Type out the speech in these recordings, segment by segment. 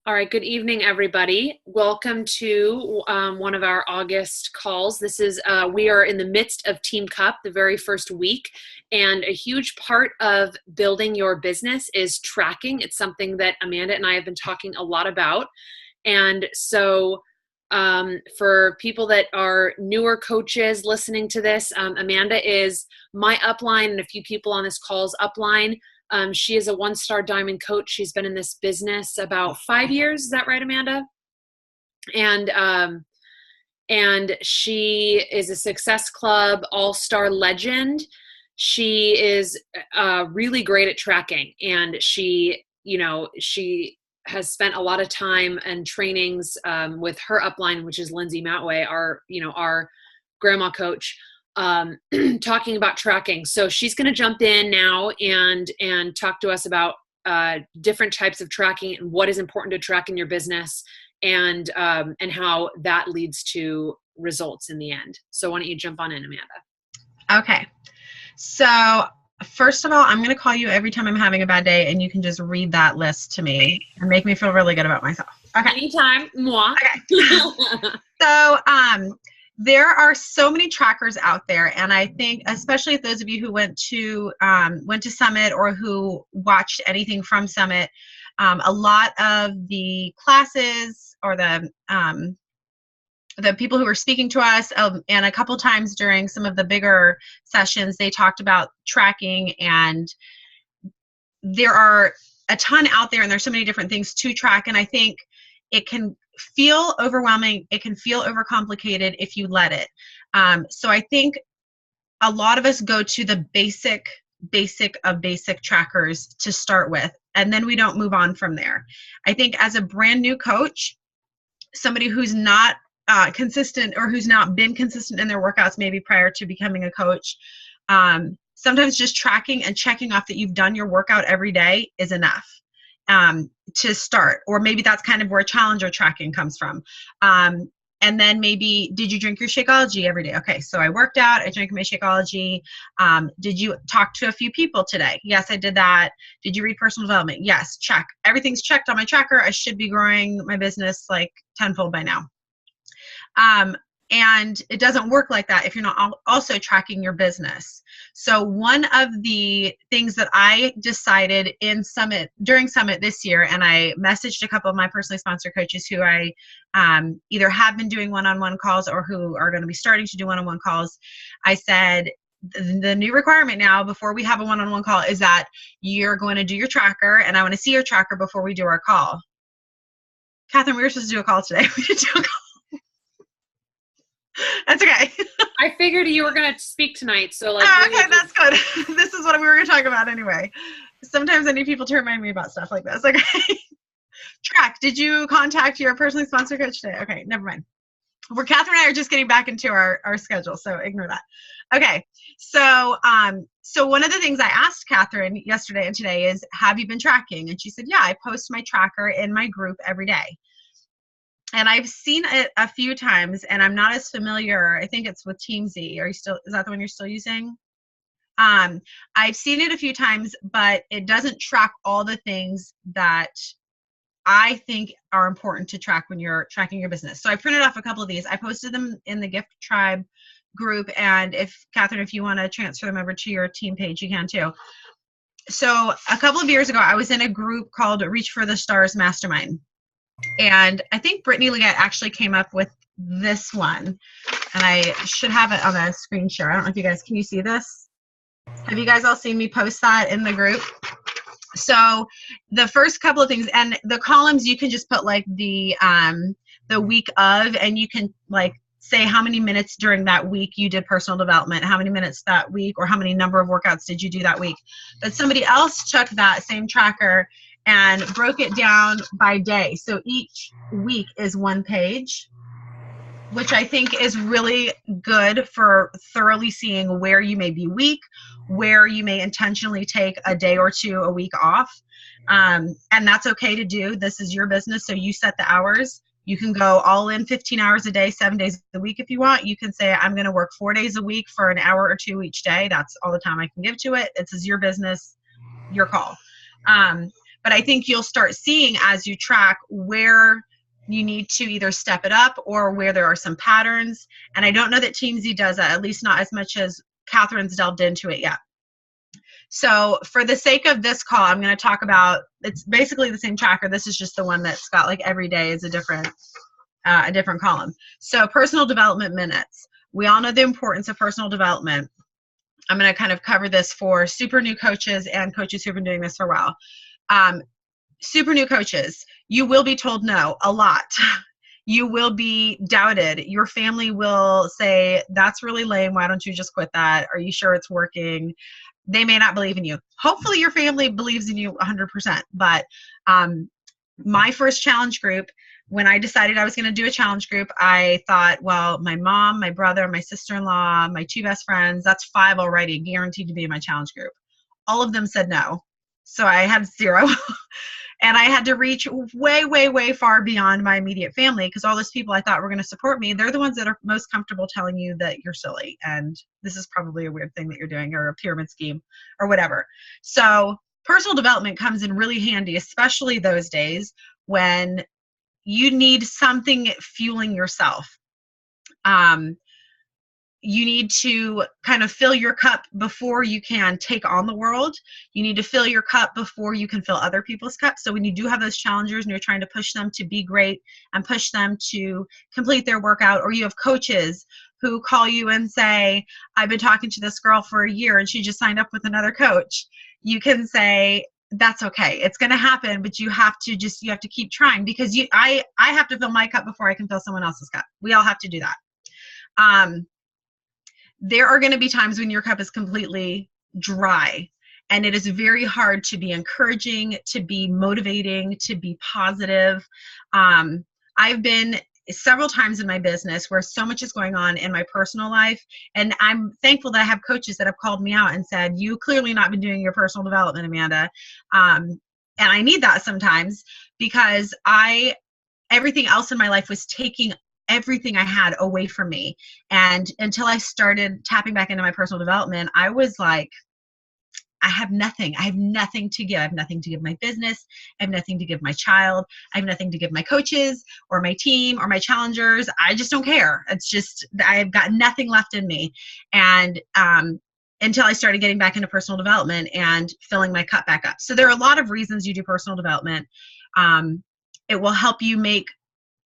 All right, good evening, everybody. Welcome to one of our August calls. We are in the midst of Team Cup, the very first week, and a huge part of building your business is tracking. It's something that Amanda and I have been talking a lot about. And so for people that are newer coaches listening to this, Amanda is my upline and a few people on this call's upline. She is a one-star diamond coach. She's been in this business about 5 years. Is that right, Amanda? And she is a Success Club all-star legend. She is really great at tracking, and she has spent a lot of time and trainings with her upline, which is Lindsay Matway, our grandma coach. Talking about tracking. So she's going to jump in now and talk to us about different types of tracking and what is important to track in your business and how that leads to results in the end. So why don't you jump on in, Amanda? Okay. So first of all, I'm going to call you every time I'm having a bad day, and you can just read that list to me and make me feel really good about myself. Okay. Anytime. Moi. Okay. So, there are so many trackers out there, and I think, especially those of you who went to Summit or who watched anything from Summit, a lot of the classes or the people who were speaking to us, and a couple times during some of the bigger sessions, they talked about tracking, and there are a ton out there, and there's so many different things to track, and I think it can feel overwhelming. It can feel overcomplicated if you let it. So I think a lot of us go to the basic of basic trackers to start with, and then we don't move on from there. I think as a brand new coach, somebody who's not consistent or who's not been consistent in their workouts maybe prior to becoming a coach, sometimes just tracking and checking off that you've done your workout every day is enough. To start, or maybe that's kind of where challenger tracking comes from. And then maybe, did you drink your Shakeology every day? Okay, so I worked out, I drank my Shakeology. Did you talk to a few people today? Yes, I did that. Did you read personal development? Yes, check. Everything's checked on my tracker. I should be growing my business like tenfold by now. And it doesn't work like that if you're not also tracking your business. So one of the things that I decided during Summit this year, and I messaged a couple of my personally sponsored coaches who I either have been doing one-on-one calls or who are going to be starting to do one-on-one calls. I said, the new requirement now before we have a one-on-one call is that you're going to do your tracker, and I want to see your tracker before we do our call. Catherine, we were supposed to do a call today. We didn't do a call. That's okay. I figured you were going to speak tonight, so okay, that's good. This is what we were going to talk about anyway. Sometimes I need people to remind me about stuff like this. Okay. Track. Did you contact your personally sponsored coach today? Okay, never mind. Catherine and I are just getting back into our schedule, so ignore that. Okay. So one of the things I asked Catherine yesterday and today is, have you been tracking? And she said, yeah, I post my tracker in my group every day. And I've seen it a few times, and I'm not as familiar. I think it's with TeamZ. Is that the one you're still using? I've seen it a few times, but it doesn't track all the things that I think are important to track when you're tracking your business. So I printed off a couple of these. I posted them in the Gift Tribe group, and Catherine, if you want to transfer them over to your team page, you can too. So a couple of years ago, I was in a group called Reach for the Stars Mastermind. And I think Brittany Leggett actually came up with this one, and I should have it on a screen share. I don't know if you guys, can you see this? Have you guys all seen me post that in the group? So the first couple of things, and the columns, you can just put like the week of, and you can like say how many minutes during that week you did personal development, how many minutes that week, or how many number of workouts did you do that week. But somebody else took that same tracker and broke it down by day. So each week is one page, which I think is really good for thoroughly seeing where you may be weak, where you may intentionally take a day or two a week off. And that's okay to do. This is your business, so you set the hours. You can go all in 15 hours a day, 7 days a week if you want. You can say, I'm going to work 4 days a week for an hour or two each day. That's all the time I can give to it. This is your business, your call. But I think you'll start seeing as you track where you need to either step it up or where there are some patterns. And I don't know that Teamzy does that, at least not as much as Catherine's delved into it yet. So for the sake of this call, I'm going to talk about, it's basically the same tracker. This is just the one that's got like every day is a different column. So personal development minutes. We all know the importance of personal development. I'm going to kind of cover this for super new coaches and coaches who've been doing this for a while. Super new coaches, you will be told no a lot. You will be doubted. Your family will say, that's really lame. Why don't you just quit that? Are you sure it's working? They may not believe in you. Hopefully your family believes in you 100%. But my first challenge group, when I decided I was going to do a challenge group, I thought, well, my mom, my brother, my sister-in-law, my 2 best friends, that's 5 already guaranteed to be in my challenge group. All of them said no. So I had 0. And I had to reach way, way, way far beyond my immediate family, because all those people I thought were going to support me, they're the ones that are most comfortable telling you that you're silly and this is probably a weird thing that you're doing, or a pyramid scheme or whatever. So personal development comes in really handy, especially those days when you need something fueling yourself. You need to kind of fill your cup before you can take on the world. You need to fill your cup before you can fill other people's cups. So when you do have those challengers and you're trying to push them to be great and push them to complete their workout, or you have coaches who call you and say, I've been talking to this girl for a year and she just signed up with another coach, you can say, that's okay. It's going to happen, but you have to keep trying, because I have to fill my cup before I can fill someone else's cup. We all have to do that. There are going to be times when your cup is completely dry, and it is very hard to be encouraging, to be motivating, to be positive. I've been several times in my business where so much is going on in my personal life, and I'm thankful that I have coaches that have called me out and said, you clearly not been doing your personal development, Amanda. And I need that sometimes, because everything else in my life was taking everything I had away from me. And until I started tapping back into my personal development, I was like, I have nothing. I have nothing to give. I have nothing to give my business. I have nothing to give my child. I have nothing to give my coaches or my team or my challengers. I just don't care. It's just, I've got nothing left in me. And until I started getting back into personal development and filling my cup back up. So there are a lot of reasons you do personal development. It will help you make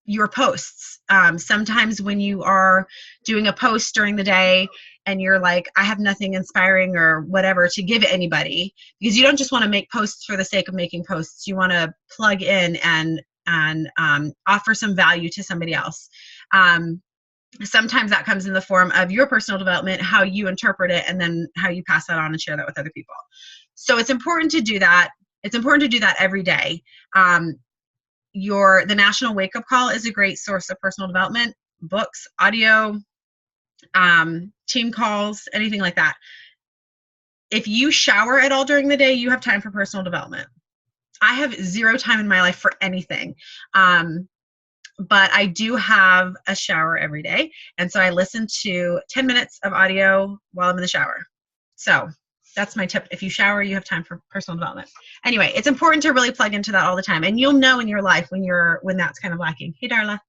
your posts. Sometimes when you are doing a post during the day and you're like, I have nothing inspiring or whatever to give anybody, because you don't just want to make posts for the sake of making posts. You want to plug in and offer some value to somebody else. Sometimes that comes in the form of your personal development, how you interpret it, and then how you pass that on and share that with other people. So it's important to do that. It's important to do that every day. The National Wake Up Call is a great source of personal development, books, audio, team calls, anything like that. If you shower at all during the day, you have time for personal development. I have 0 time in my life for anything. But I do have a shower every day. And so I listen to 10 minutes of audio while I'm in the shower. So that's my tip. If you shower, you have time for personal development. Anyway, it's important to really plug into that all the time. And you'll know in your life when that's kind of lacking. Hey, Darla.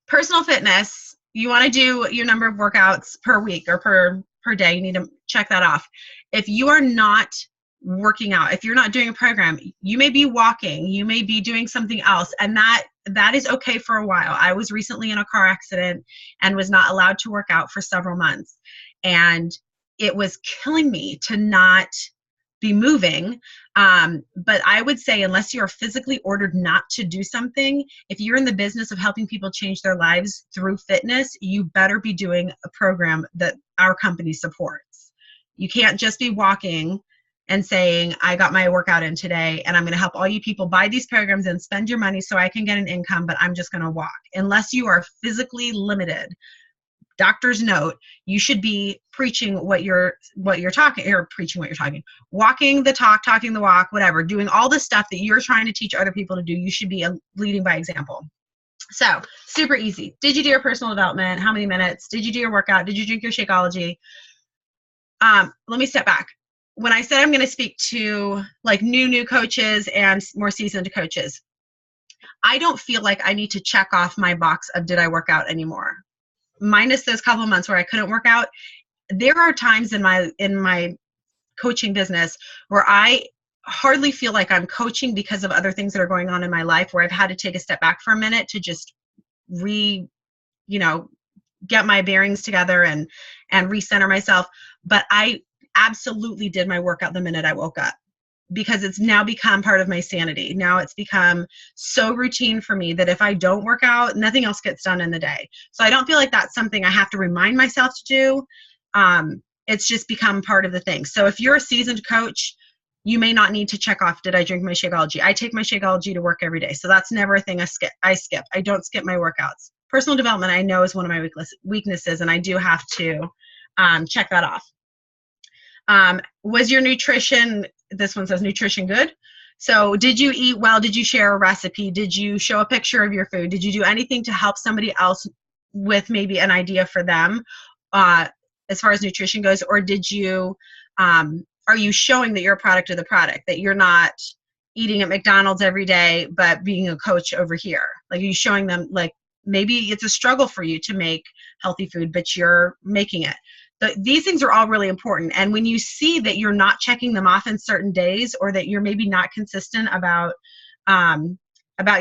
Personal fitness, you want to do your number of workouts per week or per day. You need to check that off. If you are not working out, if you're not doing a program, you may be walking, you may be doing something else, and that is okay for a while. I was recently in a car accident and was not allowed to work out for several months, and it was killing me to not be moving. But I would say, unless you're physically ordered not to do something, if you're in the business of helping people change their lives through fitness, you better be doing a program that our company supports. You can't just be walking and saying, I got my workout in today and I'm going to help all you people buy these programs and spend your money so I can get an income, but I'm just going to walk. Unless you are physically limited, doctor's note, you should be preaching what you're talking, or preaching what you're talking, walking the talk, talking the walk, whatever, doing all the stuff that you're trying to teach other people to do. You should be leading by example. So super easy. Did you do your personal development? How many minutes? Did you do your workout? Did you drink your Shakeology? Let me step back. when I said I'm going to speak to like new coaches and more seasoned coaches, I don't feel like I need to check off my box of did I work out anymore. Minus those couple of months where I couldn't work out, there are times in my coaching business where I hardly feel like I'm coaching because of other things that are going on in my life, where I've had to take a step back for a minute to just get my bearings together and recenter myself. But I absolutely did my workout the minute I woke up, because it's now become part of my sanity. Now it's become so routine for me that if I don't work out, nothing else gets done in the day. So I don't feel like that's something I have to remind myself to do. It's just become part of the thing. So if you're a seasoned coach, you may not need to check off, did I drink my Shakeology? I take my Shakeology to work every day. So that's never a thing I skip. I don't skip my workouts. Personal development, I know, is one of my weaknesses, and I do have to check that off. Was your nutrition, this one says nutrition good? So did you eat well? Did you share a recipe? Did you show a picture of your food? Did you do anything to help somebody else with maybe an idea for them as far as nutrition goes? Or did you, are you showing that you're a product of the product, that you're not eating at McDonald's every day, but being a coach over here? Like, are you showing them, like, maybe it's a struggle for you to make healthy food, but you're making it. These things are all really important. And when you see that you're not checking them off in certain days, or that you're maybe not consistent about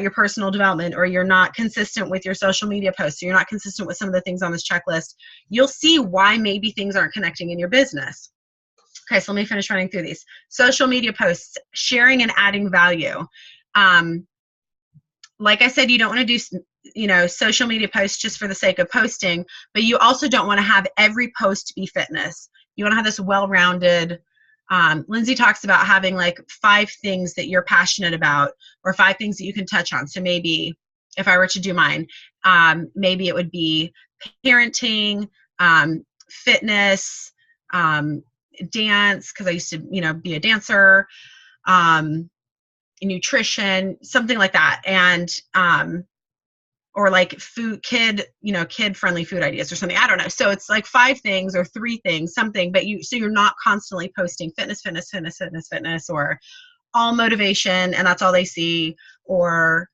your personal development, or you're not consistent with your social media posts, or you're not consistent with some of the things on this checklist, you'll see why maybe things aren't connecting in your business. Okay, so let me finish running through these. Social media posts, sharing and adding value. Like I said, you don't want to do social media posts just for the sake of posting, but you also don't want to have every post be fitness. You want to have this well-rounded, Lindsay talks about having like 5 things that you're passionate about, or 5 things that you can touch on. So maybe if I were to do mine, maybe it would be parenting, fitness, dance, because I used to, be a dancer, nutrition, something like that. And, or like food, kid-friendly food ideas or something. I don't know. So it's like 5 things or 3 things, something, but so you're not constantly posting fitness, or all motivation, and that's all they see. Or,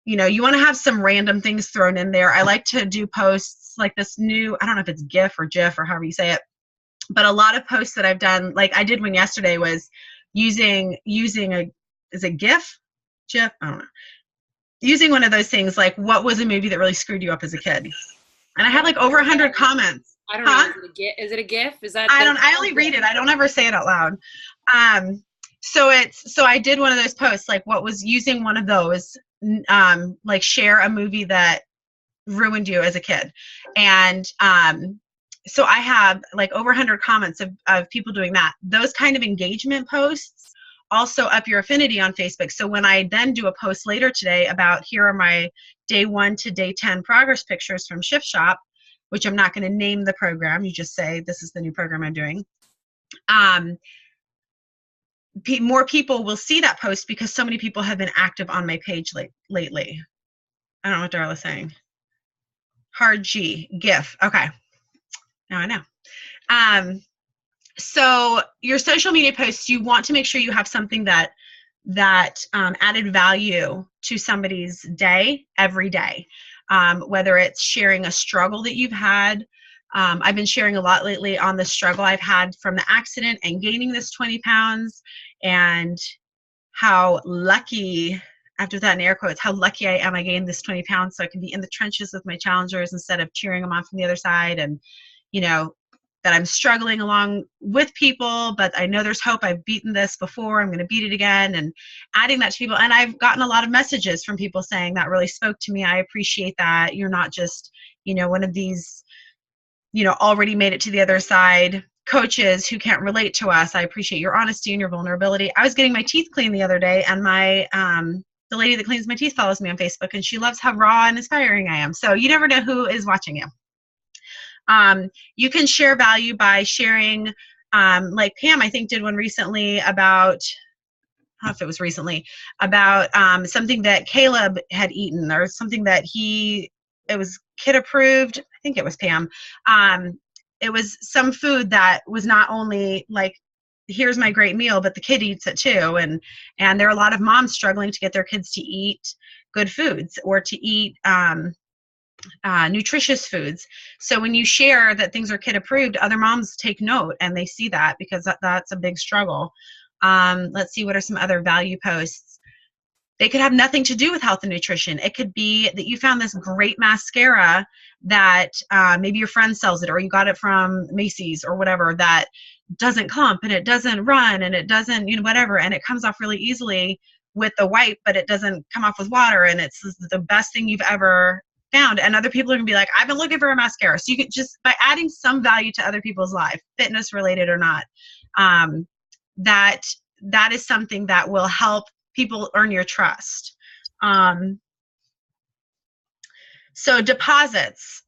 you want to have some random things thrown in there. I like to do posts like this new, I don't know if it's GIF or GIF or however you say it, but a lot of posts that I've done, like I did one yesterday, was using is it GIF? GIF? I don't know. Using one of those things, like, what was a movie that really screwed you up as a kid? And I had like over 100 comments. I don't know. Is it a GIF? Is that? I only read it. I don't ever say it out loud. So I did one of those posts, like, what was, using one of those, like, share a movie that ruined you as a kid. And so I have like over 100 comments of people doing that. Those kind of engagement posts also up your affinity on Facebook. So when I then do a post later today about, here are my day 1 to day 10 progress pictures from Shift Shop, which I'm not going to name the program. You just say, this is the new program I'm doing. More people will see that post because so many people have been active on my page lately. I don't know what Darla's saying. Hard G, GIF. Okay. Now I know. So your social media posts, you want to make sure you have something that added value to somebody's day every day. Whether it's sharing a struggle that you've had. I've been sharing a lot lately on the struggle I've had from the accident and gaining this 20 pounds, and how lucky, after that in air quotes, how lucky I am I gained this 20 pounds so I can be in the trenches with my challengers instead of cheering them on from the other side. And, that I'm struggling along with people, but I know there's hope. I've beaten this before. I'm going to beat it again, and adding that to people. And I've gotten a lot of messages from people saying that really spoke to me. I appreciate that. You're not just, one of these, already made it to the other side coaches who can't relate to us. I appreciate your honesty and your vulnerability. I was getting my teeth cleaned the other day, and the lady that cleans my teeth follows me on Facebook, and she loves how raw and inspiring I am. So you never know who is watching you. You can share value by sharing, like Pam, I think, did one recently about, I don't know if it was recently, about something that Caleb had eaten, or something that it was kid approved. I think it was Pam. It was some food that was not only like here's my great meal, but the kid eats it too. And there are a lot of moms struggling to get their kids to eat good foods or to eat nutritious foods. So when you share that things are kid approved, other moms take note and they see that, because that's a big struggle. Let's see, what are some other value posts? They could have nothing to do with health and nutrition. It could be that you found this great mascara that maybe your friend sells it, or you got it from Macy's or whatever, that doesn't clump and it doesn't run and it doesn't, whatever, and it comes off really easily with the wipe, but it doesn't come off with water, and it's the best thing you've ever found. And other people are gonna be like, I've been looking for a mascara. So you can just, by adding some value to other people's life, fitness related or not, that is something that will help people earn your trust. So deposits,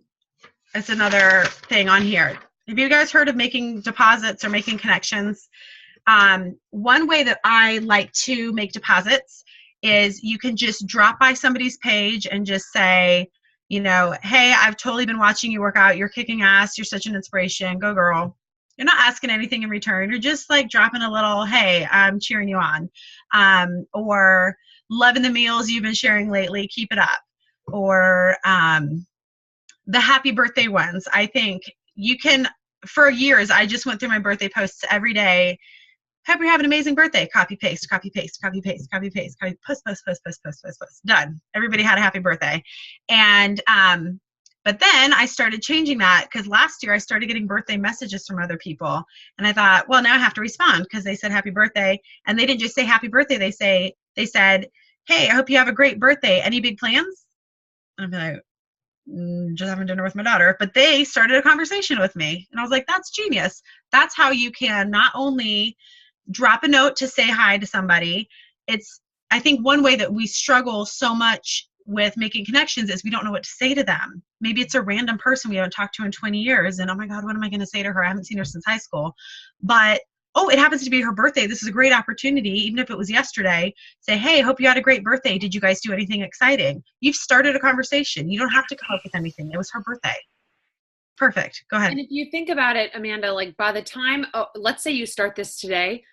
that's another thing on here. Have you guys heard of making deposits or making connections? One way that I like to make deposits is you can just drop by somebody's page and just say, hey, I've totally been watching you work out. You're kicking ass. You're such an inspiration. Go girl. You're not asking anything in return. You're just like dropping a little, hey, I'm cheering you on. Or loving the meals you've been sharing lately. Keep it up. Or the happy birthday ones. I think you can, for years, I just went through my birthday posts every day. Hope you're having an amazing birthday. Copy, paste, copy, paste, copy, paste, copy, paste, copy, post, post, post, post, post, post, post. Done. Everybody had a happy birthday. And, but then I started changing that, because last year I started getting birthday messages from other people. And I thought, well, now I have to respond, because they said happy birthday. And they didn't just say happy birthday. They said, hey, I hope you have a great birthday. Any big plans? And I'm like, just having dinner with my daughter. But they started a conversation with me. And I was like, that's genius. That's how you can not only drop a note to say hi to somebody. I think one way that we struggle so much with making connections is we don't know what to say to them. Maybe it's a random person we haven't talked to in 20 years. And oh my God, what am I going to say to her? I haven't seen her since high school. But, oh, it happens to be her birthday. This is a great opportunity. Even if it was yesterday, say, hey, hope you had a great birthday. Did you guys do anything exciting? You've started a conversation. You don't have to come up with anything. It was her birthday. Perfect. Go ahead. And if you think about it, Amanda, like by the time, let's say you start this today,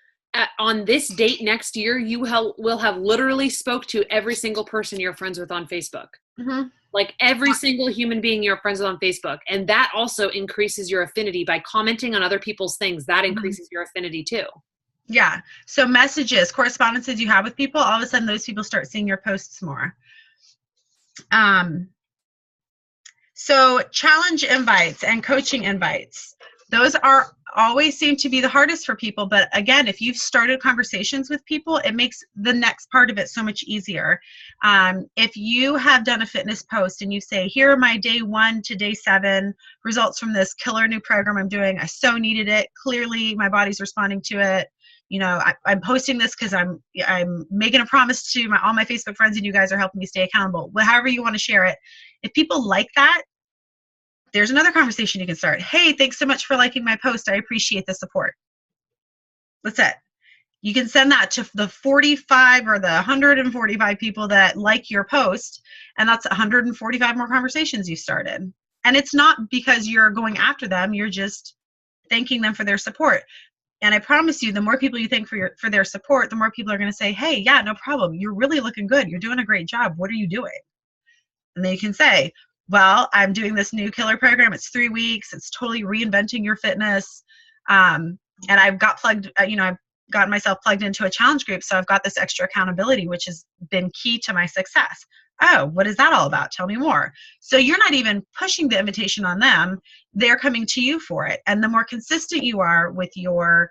on this date next year, you will have literally spoke to every single person you're friends with on Facebook. Mm-hmm. Like every single human being you're friends with on Facebook. And that also increases your affinity by commenting on other people's things. That increases your affinity too. Yeah. So messages, correspondences you have with people, all of a sudden those people start seeing your posts more. So challenge invites and coaching invites. Those are always seem to be the hardest for people. But again, if you've started conversations with people, it makes the next part of it so much easier. If you have done a fitness post and you say, here are my day 1 to day 7 results from this killer new program I'm doing. I so needed it. Clearly my body's responding to it. I'm posting this because I'm making a promise to all my Facebook friends, and you guys are helping me stay accountable. However you want to share it. If people like that, there's another conversation you can start. Hey, thanks so much for liking my post. I appreciate the support. That's it. You can send that to the 45 or the 145 people that like your post, and that's 145 more conversations you started. And it's not because you're going after them. You're just thanking them for their support. And I promise you, the more people you thank for their support, the more people are going to say, hey, yeah, no problem. You're really looking good. You're doing a great job. What are you doing? And then you can say, well, I'm doing this new killer program. It's 3 weeks. It's totally reinventing your fitness. And I've got I've gotten myself plugged into a challenge group. So I've got this extra accountability, which has been key to my success. Oh, what is that all about? Tell me more. So you're not even pushing the invitation on them. They're coming to you for it. And the more consistent you are with your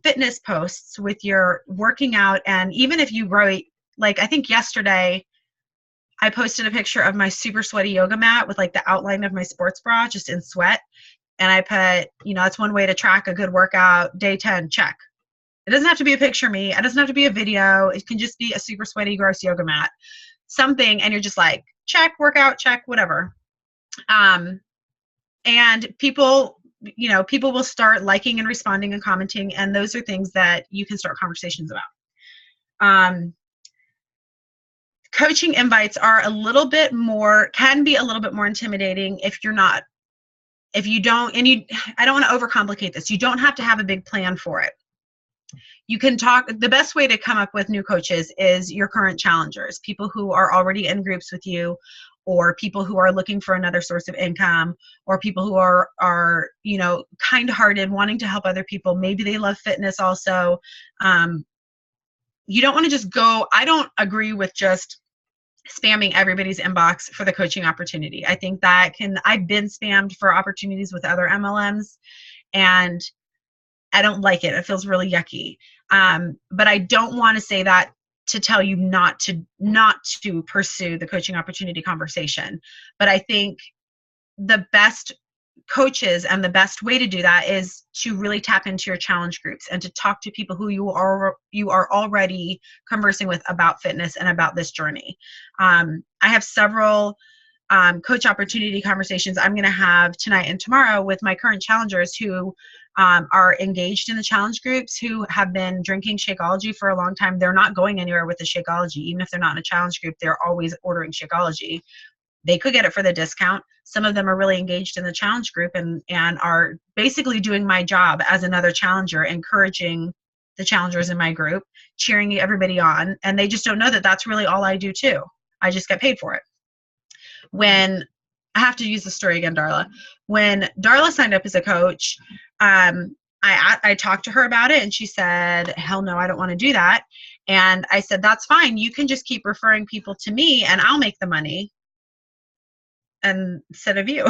fitness posts, with your working out, and even if you write, like I think yesterday, I posted a picture of my super sweaty yoga mat with like the outline of my sports bra just in sweat. And I put, that's one way to track a good workout. Day 10, check. It doesn't have to be a picture of me. It doesn't have to be a video. It can just be a super sweaty, gross yoga mat. Something, and you're just like, check, workout, check, whatever. And people will start liking and responding and commenting. And those are things that you can start conversations about. Coaching invites are can be a little bit more intimidating if you're not if you don't, I don't want to overcomplicate this. You don't have to have a big plan for it. You can talk, the best way to come up with new coaches is your current challengers, people who are already in groups with you, or people who are looking for another source of income, or people who are kind-hearted, wanting to help other people. Maybe they love fitness also. You don't want to just go, I don't agree with just spamming everybody's inbox for the coaching opportunity. I think that I've been spammed for opportunities with other MLMs, and I don't like it. It feels really yucky. But I don't want to say that to tell you not to pursue the coaching opportunity conversation. But I think the best coaches and the best way to do that is to really tap into your challenge groups and to talk to people who you are already conversing with about fitness and about this journey. I have several coach opportunity conversations I'm going to have tonight and tomorrow with my current challengers who are engaged in the challenge groups, who have been drinking Shakeology for a long time. They're not going anywhere with the Shakeology. Even if they're not in a challenge group, they're always ordering Shakeology. They could get it for the discount. Some of them are really engaged in the challenge group and are basically doing my job as another challenger, encouraging the challengers in my group, cheering everybody on. And they just don't know that that's really all I do too. I just get paid for it. When I have to use the story again, Darla. When Darla signed up as a coach, I talked to her about it, and she said, hell no, I don't want to do that. And I said, that's fine. You can just keep referring people to me and I'll make the money instead of you.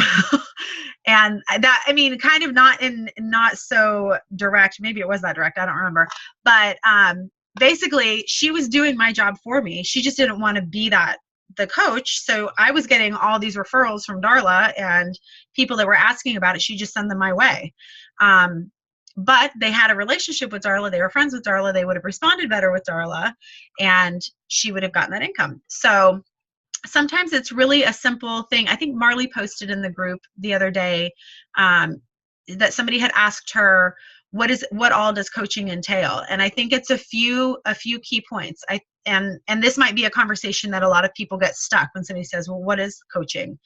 And that, I mean, kind of not so direct. Maybe it was that direct. I don't remember. But basically, she was doing my job for me. She just didn't want to be the coach. So I was getting all these referrals from Darla, and people that were asking about it, she just sent them my way. But they had a relationship with Darla. They were friends with Darla. They would have responded better with Darla, and she would have gotten that income. So sometimes it's really a simple thing. I think Marley posted in the group the other day that somebody had asked her, what all does coaching entail? And I think it's a few key points. And this might be a conversation that a lot of people get stuck when somebody says, well, what is coaching?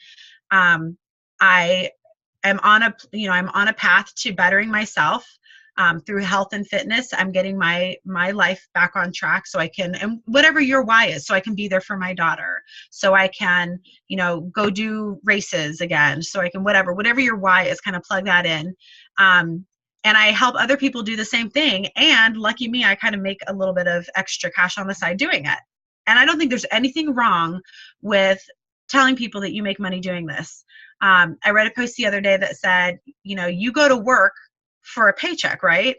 I am on a path to bettering myself through health and fitness. I'm getting my life back on track so I can, and whatever your why is, so I can be there for my daughter, so I can, go do races again, so I can, whatever your why is, kind of plug that in. And I help other people do the same thing. And lucky me, I kind of make a little bit of extra cash on the side doing it. And I don't think there's anything wrong with telling people that you make money doing this. I read a post the other day that said, you go to work for a paycheck, right?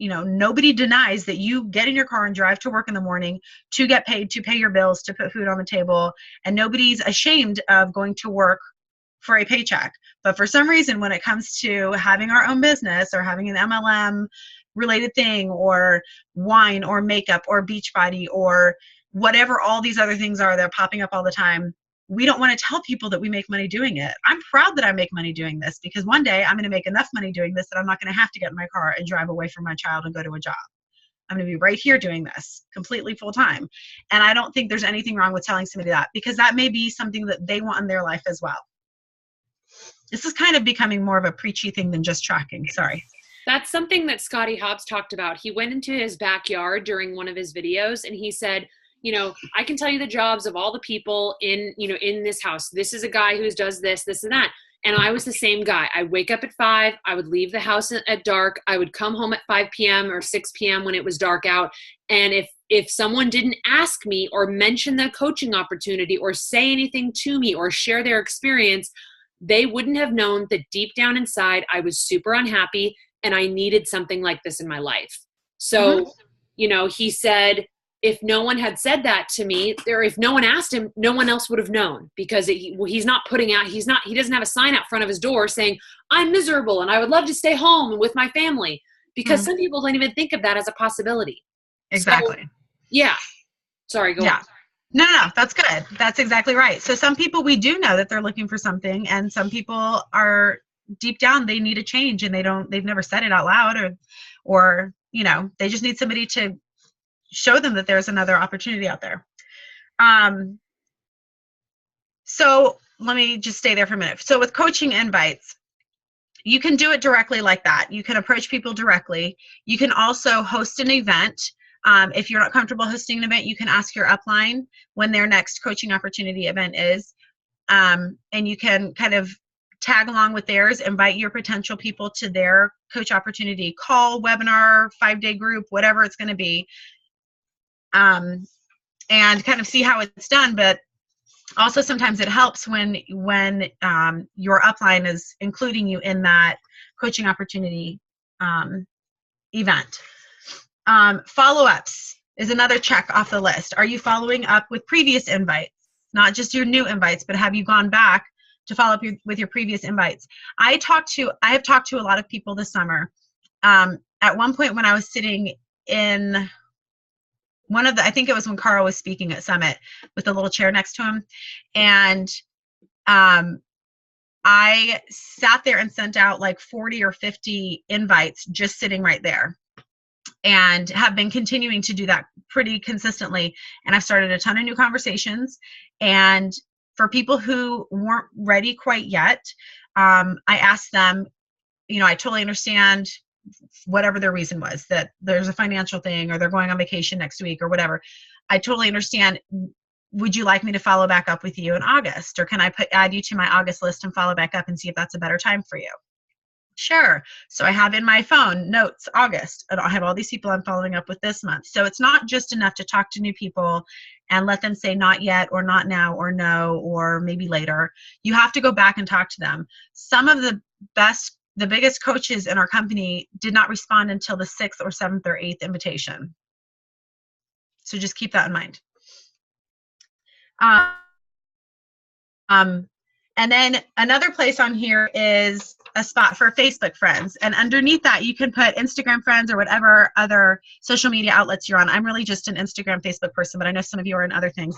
Nobody denies that you get in your car and drive to work in the morning to get paid, to pay your bills, to put food on the table. And nobody's ashamed of going to work for a paycheck. But for some reason, when it comes to having our own business or having an MLM related thing, or wine or makeup or Beachbody or whatever all these other things are that are popping up all the time, we don't want to tell people that we make money doing it. I'm proud that I make money doing this, because one day I'm going to make enough money doing this that I'm not going to have to get in my car and drive away from my child and go to a job. I'm going to be right here doing this completely full time. And I don't think there's anything wrong with telling somebody that, because that may be something that they want in their life as well. This is kind of becoming more of a preachy thing than just tracking. Sorry. That's something that Scotty Hobbs talked about. He went into his backyard during one of his videos and he said, I can tell you the jobs of all the people in this house. This is a guy who does this, this and that. And I was the same guy. I wake up at 5. I would leave the house at dark. I would come home at 5 p.m. or 6 p.m. when it was dark out. And if someone didn't ask me or mention the coaching opportunity or say anything to me or share their experience, they wouldn't have known that deep down inside, I was super unhappy and I needed something like this in my life. So, he said, if no one had said that to me, or if no one asked him, no one else would have known, because he doesn't have a sign out front of his door saying, I'm miserable and I would love to stay home with my family, because some people don't even think of that as a possibility. Exactly. So, yeah. Sorry, go on. No, that's good. That's exactly right. So some people, we do know that they're looking for something, and some people are deep down, they need a change and they've never said it out loud, or they just need somebody to show them that there's another opportunity out there. So let me just stay there for a minute. So with coaching invites, You can do it directly like that. You can approach people directly. You can also host an event. If you're not comfortable hosting an event, you can ask your upline when their next coaching opportunity event is. And you can kind of tag along with theirs, invite your potential people to their coach opportunity call, webinar, 5-day group, whatever it's going to be, and kind of see how it's done. But also sometimes it helps when your upline is including you in that coaching opportunity event. Follow-ups is another check off the list. Are you following up with previous invites? Not just your new invites, but have you gone back to follow up with your previous invites? I have talked to a lot of people this summer. At one point when I was sitting in I think it was when Carl was speaking at Summit with the little chair next to him. And I sat there and sent out like 40 or 50 invites just sitting right there, and have been continuing to do that pretty consistently. And I've started a ton of new conversations. And for people who weren't ready quite yet, I asked them, I totally understand whatever their reason was, that there's a financial thing or they're going on vacation next week or whatever. I totally understand. Would you like me to follow back up with you in August? Or can I add you to my August list and follow back up and see if that's a better time for you? Sure. So I have in my phone notes, August, and I have all these people I'm following up with this month. So it's not just enough to talk to new people and let them say not yet or not now or no or maybe later. You have to go back and talk to them. Some of the biggest coaches in our company did not respond until the 6th or 7th or 8th invitation. So just keep that in mind. And then another place on here is a spot for Facebook friends. And underneath that, you can put Instagram friends or whatever other social media outlets you're on. I'm really just an Instagram, Facebook person, but I know some of you are in other things.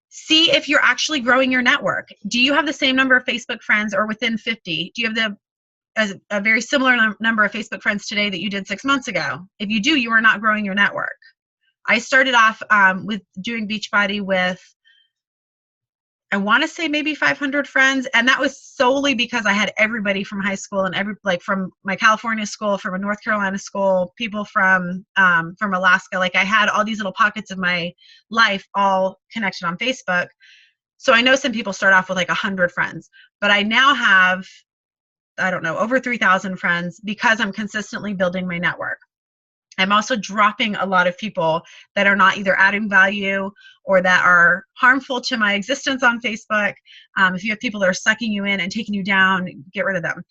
See if you're actually growing your network. Do you have the same number of Facebook friends or within 50? Do you have a very similar number of Facebook friends today that you did 6 months ago? If you do, you are not growing your network. I started off with doing Beachbody with, I want to say maybe 500 friends. And that was solely because I had everybody from high school and from my California school, from a North Carolina school, people from Alaska. Like I had all these little pockets of my life all connected on Facebook. So I know some people start off with like 100 friends, but I now have, I don't know, over 3,000 friends because I'm consistently building my network. I'm also dropping a lot of people that are not either adding value or that are harmful to my existence on Facebook. If you have people that are sucking you in and taking you down, get rid of them.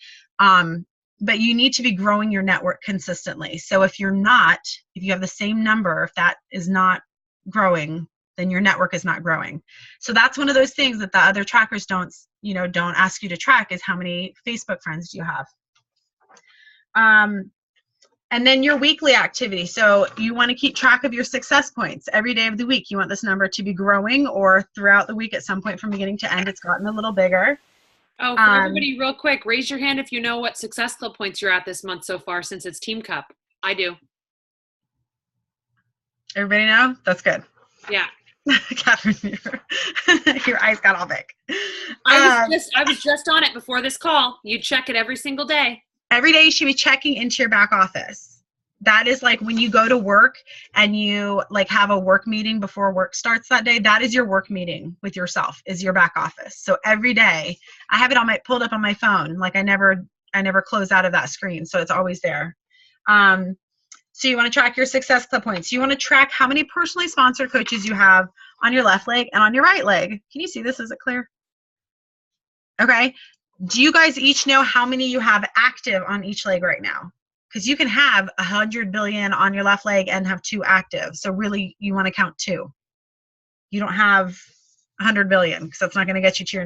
But you need to be growing your network consistently. So if you have the same number, if that is not growing, then your network is not growing. So that's one of those things that the other trackers don't ask you to track, is how many Facebook friends do you have. And then your weekly activity. So you want to keep track of your success points every day of the week. You want this number to be growing, or throughout the week at some point from beginning to end, it's gotten a little bigger. Oh, for everybody, real quick, raise your hand if you know what Success Club points you're at this month so far, since it's Team Cup. I do. Everybody know? That's good. Yeah. Catherine, your eyes got all big. I was just on it before this call. You check it every single day. Every day you should be checking into your back office. That is like when you go to work and you like have a work meeting before work starts that day. That is your work meeting with yourself, is your back office. So every day I have it pulled up on my phone. Like I never close out of that screen. So it's always there. So you want to track your Success Club points. You want to track how many personally sponsored coaches you have on your left leg and on your right leg. Can you see this? Is it clear? Okay. Do you guys each know how many you have active on each leg right now? Because you can have 100 billion on your left leg and have 2 active. So really you want to count 2. You don't have 100 billion, because that's not going to get you to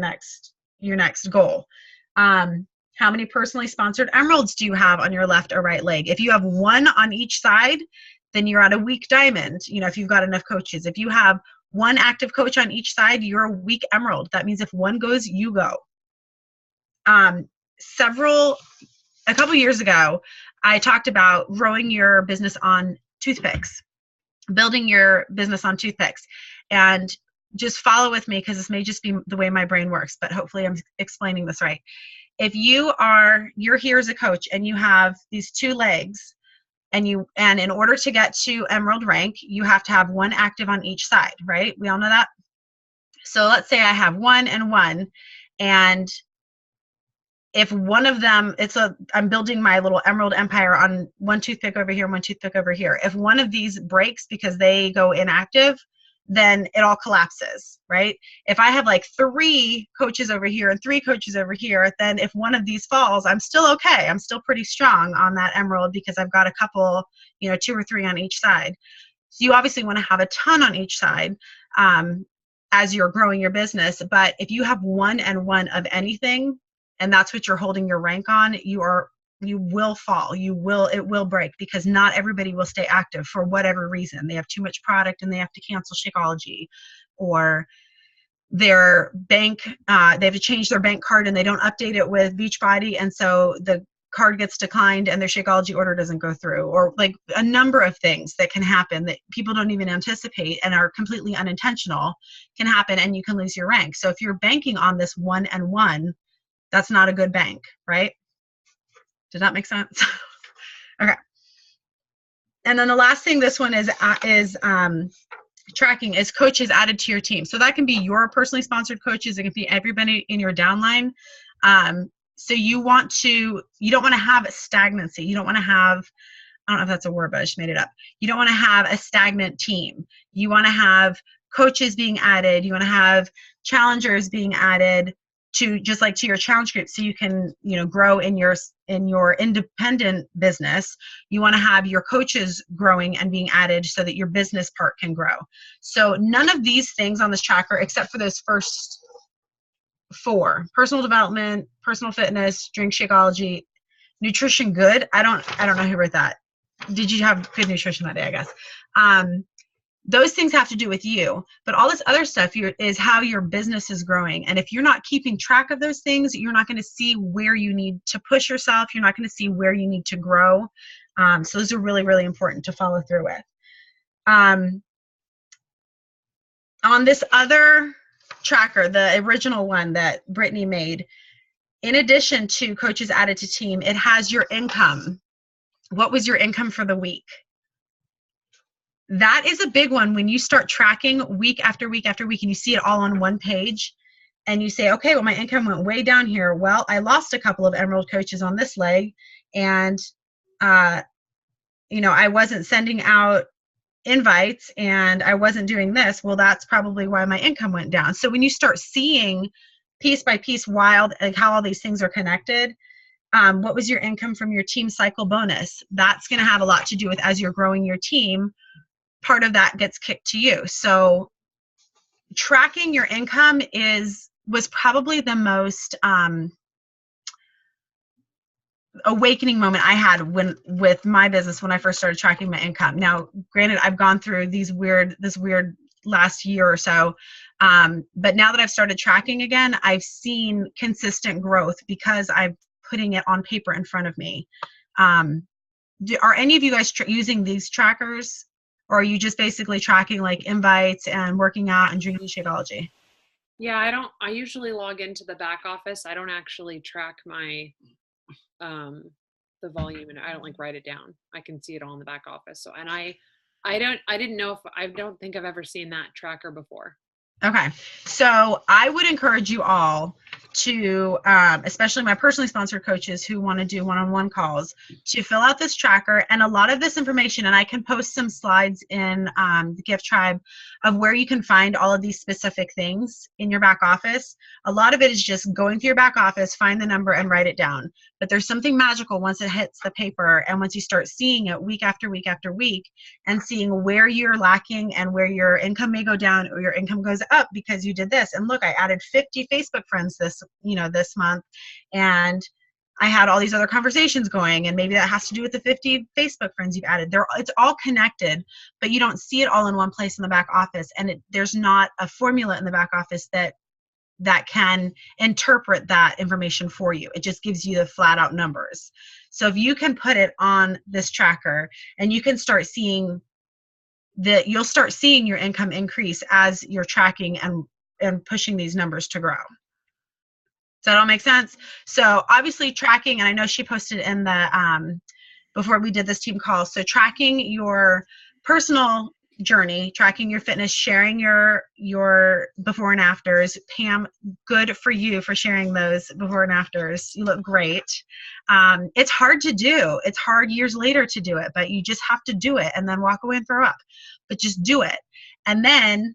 your next goal. How many personally sponsored emeralds do you have on your left or right leg? If you have 1 on each side, then you're at a weak diamond. If you've got enough coaches. If you have 1 active coach on each side, you're a weak emerald. That means if 1 goes, you go. A couple years ago, I talked about growing your business on toothpicks, building your business on toothpicks, and just follow with me, because this may just be the way my brain works, but hopefully I'm explaining this right. if you're here as a coach and you have these 2 legs, and in order to get to emerald rank, you have to have 1 active on each side, right? We all know that. So let's say I have 1 and 1, and if one of them, I'm building my little emerald empire on 1 toothpick over here, 1 toothpick over here. If one of these breaks because they go inactive, then it all collapses, right? If I have like 3 coaches over here and 3 coaches over here, then if one of these falls, I'm still okay. I'm still pretty strong on that emerald because I've got a couple, 2 or 3 on each side. So you obviously want to have a ton on each side as you're growing your business. But if you have 1 and 1 of anything, and that's what you're holding your rank on, you will fall. It will break because not everybody will stay active for whatever reason. They have too much product and they have to cancel Shakeology, or their bank, they have to change their bank card and they don't update it with Beachbody, and so the card gets declined and their Shakeology order doesn't go through, or like a number of things that can happen that people don't even anticipate and are completely unintentional can happen, and you can lose your rank. So if you're banking on this 1 and 1, that's not a good bank, right? Did that make sense? Okay. And then the last thing this one is tracking is coaches added to your team. So that can be your personally sponsored coaches. It can be everybody in your downline. So you don't want to have stagnancy. You don't want to have, I don't know if that's a word, but I just made it up. You don't want to have a stagnant team. You want to have coaches being added. You want to have challengers being added to your challenge group, so you can grow in your independent business. You want to have your coaches growing and being added so that your business part can grow. So none of these things on this tracker, except for those first 4: personal development, personal fitness, drink Shakeology, nutrition good. I don't know who wrote that. Did you have good nutrition that day? I guess. Those things have to do with you, but all this other stuff is how your business is growing. And if you're not keeping track of those things, you're not going to see where you need to push yourself. You're not going to see where you need to grow. So those are really, really important to follow through with. On this other tracker, the original one that Brittany made, in addition to coaches added to team, it has your income. What was your income for the week? That is a big one when you start tracking week after week after week and you see it all on one page and you say, okay, well, my income went way down here. Well, I lost a couple of Emerald coaches on this leg, and I wasn't sending out invites and I wasn't doing this. Well, that's probably why my income went down. So when you start seeing piece by piece like how all these things are connected, what was your income from your team cycle bonus? That's going to have a lot to do with, as you're growing your team, part of that gets kicked to you. So tracking your income was probably the most awakening moment I had with my business when I first started tracking my income. Now, granted, I've gone through this weird last year or so, but now that I've started tracking again, I've seen consistent growth because I'm putting it on paper in front of me. Are any of you guys using these trackers? Or are you just basically tracking like invites and working out and drinking Shakeology? Yeah, I usually log into the back office. I don't actually track my the volume, and I don't write it down. I can see it all in the back office. So, and I don't think I've ever seen that tracker before. Okay. So I would encourage you all to, especially my personally sponsored coaches who want to do one-on-one calls, to fill out this tracker. And a lot of this information, and I can post some slides in the Gift Tribe of where you can find all of these specific things in your back office. A lot of it is just going through your back office, find the number and write it down. But there's something magical once it hits the paper and once you start seeing it week after week after week and seeing where you're lacking and where your income may go down or your income goes up because you did this. And look, I added 50 Facebook friends this month, and I had all these other conversations going, and maybe that has to do with the 50 Facebook friends you've added. It's all connected, but you don't see it all in one place in the back office, and there's not a formula in the back office that can interpret that information for you. It just gives you the flat out numbers. So if you can put it on this tracker, and you can start seeing you'll start seeing your income increase as you're tracking and pushing these numbers to grow. Does that all make sense? So obviously tracking, and I know she posted in the, before we did this team call, so tracking your personal journey, tracking your fitness, sharing your before and afters. Pam, good for you for sharing those before and afters. You look great. It's hard to do. It's hard years later to do it, but you just have to do it and then walk away and throw up. But just do it. And then,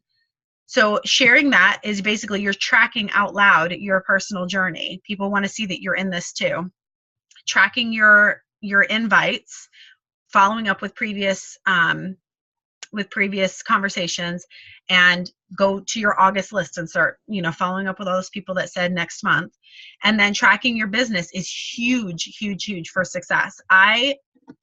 so sharing that is basically you're tracking out loud your personal journey. People want to see that you're in this too. Tracking your invites, following up with previous conversations, and go to your August list and start, following up with all those people that said next month. And then tracking your business is huge, huge, huge for success. I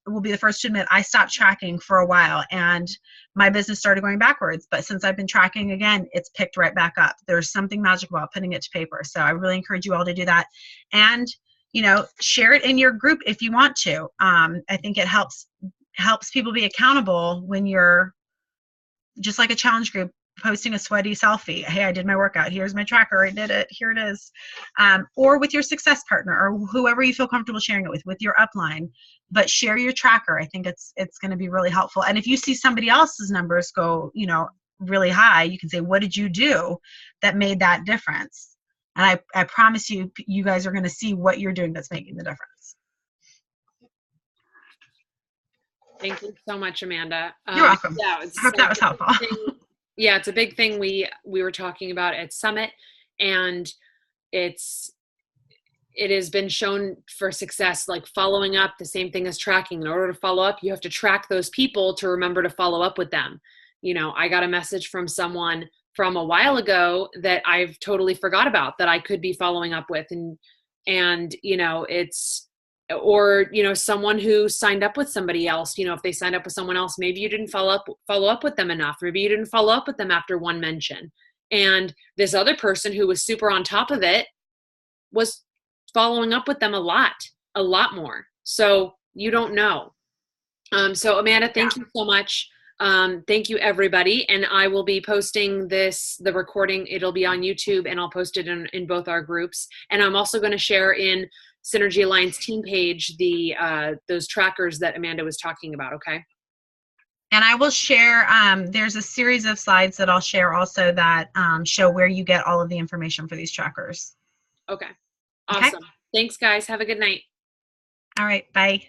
will be the first to admit I stopped tracking for a while and my business started going backwards. But since I've been tracking again, it's picked right back up. There's something magical about putting it to paper. So I really encourage you all to do that. And, share it in your group if you want to. I think it helps people be accountable when you're just like a challenge group posting a sweaty selfie. Hey, I did my workout. Here's my tracker. I did it. Here it is. Or with your success partner or whoever you feel comfortable sharing it with your upline. But share your tracker. I think it's going to be really helpful. And if you see somebody else's numbers go, really high, you can say, what did you do that made that difference? And I promise you, you guys are going to see what you're doing that's making the difference. Thank you so much, Amanda. You're welcome. Yeah, I hope that was helpful. Yeah, it's a big thing we were talking about at Summit, and it has been shown for success, like following up, the same thing as tracking. In order to follow up, you have to track those people to remember to follow up with them. I got a message from someone from a while ago that I've totally forgot about that I could be following up with. And it's, or, someone who signed up with somebody else, if they signed up with someone else, maybe you didn't follow up with them enough. Maybe you didn't follow up with them after one mention. And this other person who was super on top of it was following up with them a lot more. So you don't know. So Amanda, thank you so much. Thank you everybody. And I will be posting the recording. It'll be on YouTube and I'll post it in both our groups. And I'm also going to share in Synergy Alliance team page, those trackers that Amanda was talking about. Okay. And I will share, there's a series of slides that I'll share also that show where you get all of the information for these trackers. Okay. Awesome. Okay. Thanks guys. Have a good night. All right. Bye.